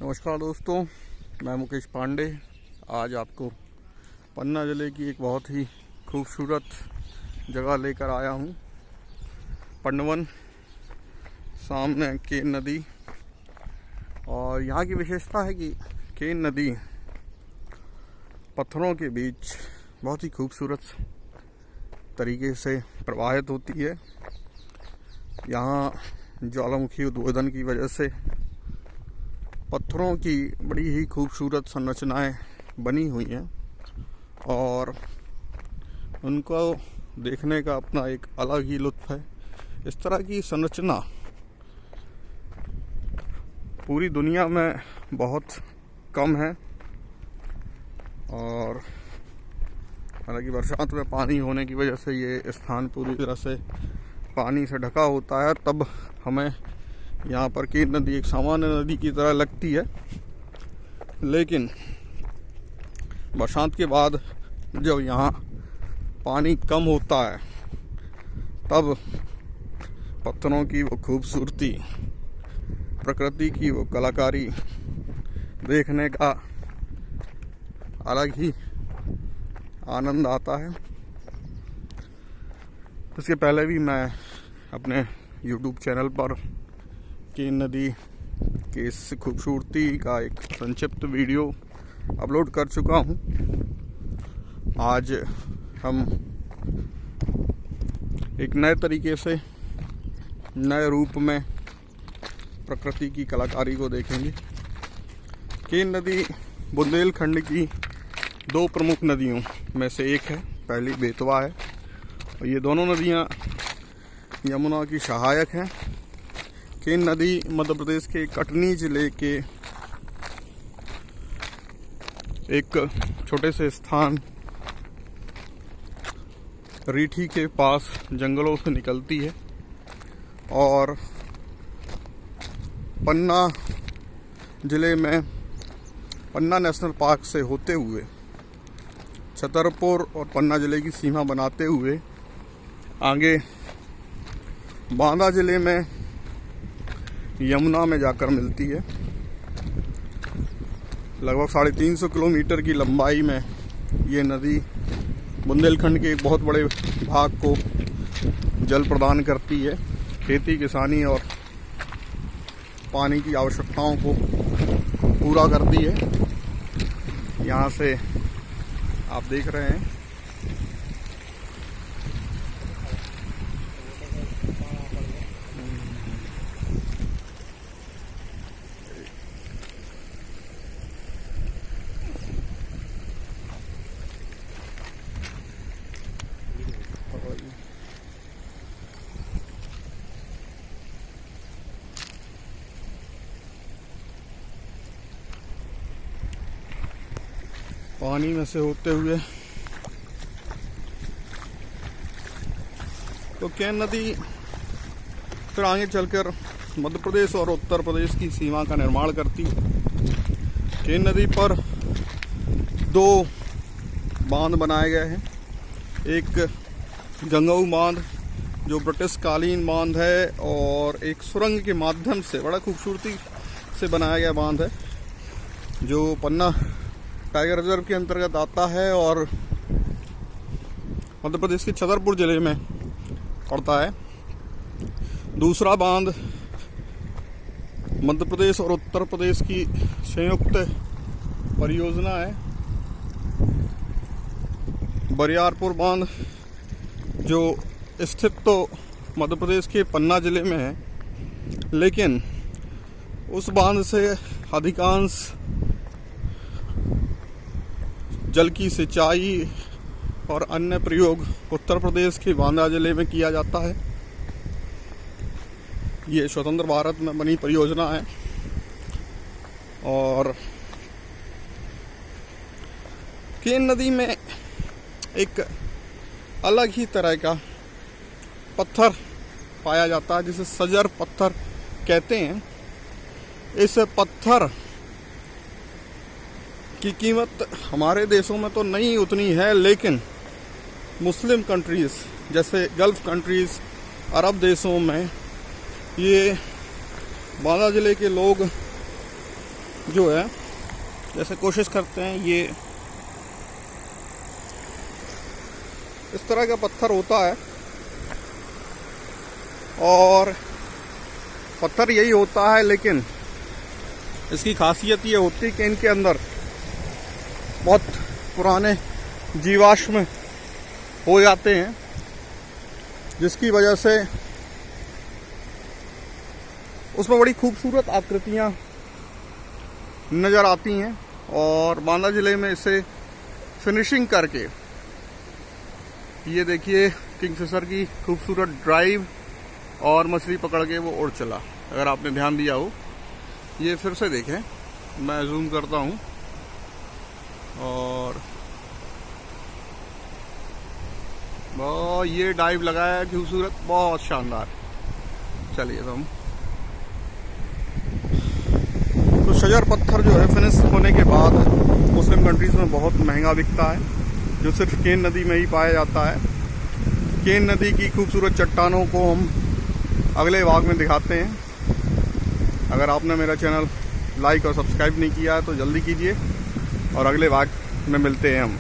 नमस्कार दोस्तों, मैं मुकेश पांडे आज आपको पन्ना ज़िले की एक बहुत ही खूबसूरत जगह लेकर आया हूँ। पंडवन, सामने केन नदी। और यहाँ की विशेषता है कि केन नदी पत्थरों के बीच बहुत ही खूबसूरत तरीके से प्रवाहित होती है। यहाँ ज्वालामुखी उद्भोदन की वजह से पत्थरों की बड़ी ही खूबसूरत संरचनाएं बनी हुई हैं और उनको देखने का अपना एक अलग ही लुत्फ है। इस तरह की संरचना पूरी दुनिया में बहुत कम है और हालांकि बरसात में पानी होने की वजह से ये स्थान पूरी तरह से पानी से ढका होता है, तब हमें यहाँ पर केन नदी एक सामान्य नदी की तरह लगती है। लेकिन बरसात के बाद जब यहाँ पानी कम होता है तब पत्थरों की वो खूबसूरती, प्रकृति की वो कलाकारी देखने का अलग ही आनंद आता है। इसके पहले भी मैं अपने YouTube चैनल पर केन नदी की इस खूबसूरती का एक संक्षिप्त वीडियो अपलोड कर चुका हूँ। आज हम एक नए तरीके से, नए रूप में प्रकृति की कलाकारी को देखेंगे। केन नदी बुंदेलखंड की दो प्रमुख नदियों में से एक है। पहली बेतवा है और ये दोनों नदियाँ यमुना की सहायक हैं। केन नदी मध्य प्रदेश के कटनी जिले के एक छोटे से स्थान रीठी के पास जंगलों से निकलती है और पन्ना जिले में पन्ना नेशनल पार्क से होते हुए छतरपुर और पन्ना जिले की सीमा बनाते हुए आगे बांदा जिले में यमुना में जाकर मिलती है। लगभग 350 किलोमीटर की लंबाई में ये नदी बुंदेलखंड के एक बहुत बड़े भाग को जल प्रदान करती है। खेती, किसानी और पानी की आवश्यकताओं को पूरा करती है। यहाँ से आप देख रहे हैं पानी में से होते हुए तो केन नदी फिर आगे चलकर मध्य प्रदेश और उत्तर प्रदेश की सीमा का निर्माण करती है। केन नदी पर दो बांध बनाए गए हैं। एक गंगाऊ बांध जो ब्रिटिश कालीन बांध है और एक सुरंग के माध्यम से बड़ा खूबसूरती से बनाया गया बांध है जो पन्ना टाइगर रिजर्व के अंतर्गत आता है और मध्य प्रदेश के छतरपुर जिले में पड़ता है। दूसरा बांध मध्य प्रदेश और उत्तर प्रदेश की संयुक्त परियोजना है, बरियारपुर बांध, जो स्थित तो मध्य प्रदेश के पन्ना जिले में है, लेकिन उस बांध से अधिकांश जल की सिंचाई और अन्य प्रयोग उत्तर प्रदेश के बांदा जिले में किया जाता है। ये स्वतंत्र भारत में बनी परियोजना है और केन नदी में एक अलग ही तरह का पत्थर पाया जाता है जिसे सजर पत्थर कहते हैं। इस पत्थर की कीमत हमारे देशों में तो नहीं उतनी है, लेकिन मुस्लिम कंट्रीज़ जैसे गल्फ़ कंट्रीज़, अरब देशों में ये बांदा ज़िले के लोग जो है जैसे कोशिश करते हैं, ये इस तरह का पत्थर होता है और पत्थर यही होता है, लेकिन इसकी खासियत ये होती है कि इनके अंदर बहुत पुराने जीवाश्म हो जाते हैं, जिसकी वजह से उसमें बड़ी खूबसूरत आकृतियां नज़र आती हैं। और बांदा ज़िले में इसे फिनिशिंग करके, ये देखिए किंगफिशर की खूबसूरत ड्राइव और मछली पकड़ के वो उड़ चला। अगर आपने ध्यान दिया हो, ये फिर से देखें, मैं जूम करता हूँ और बहुत ये डाइव लगाया है, खूबसूरत, बहुत शानदार। चलिए हम तो शजर पत्थर जो है फिनिश होने के बाद मुस्लिम कंट्रीज में बहुत महंगा बिकता है, जो सिर्फ केन नदी में ही पाया जाता है। केन नदी की खूबसूरत चट्टानों को हम अगले भाग में दिखाते हैं। अगर आपने मेरा चैनल लाइक और सब्सक्राइब नहीं किया है तो जल्दी कीजिए और अगले भाग में मिलते हैं हम।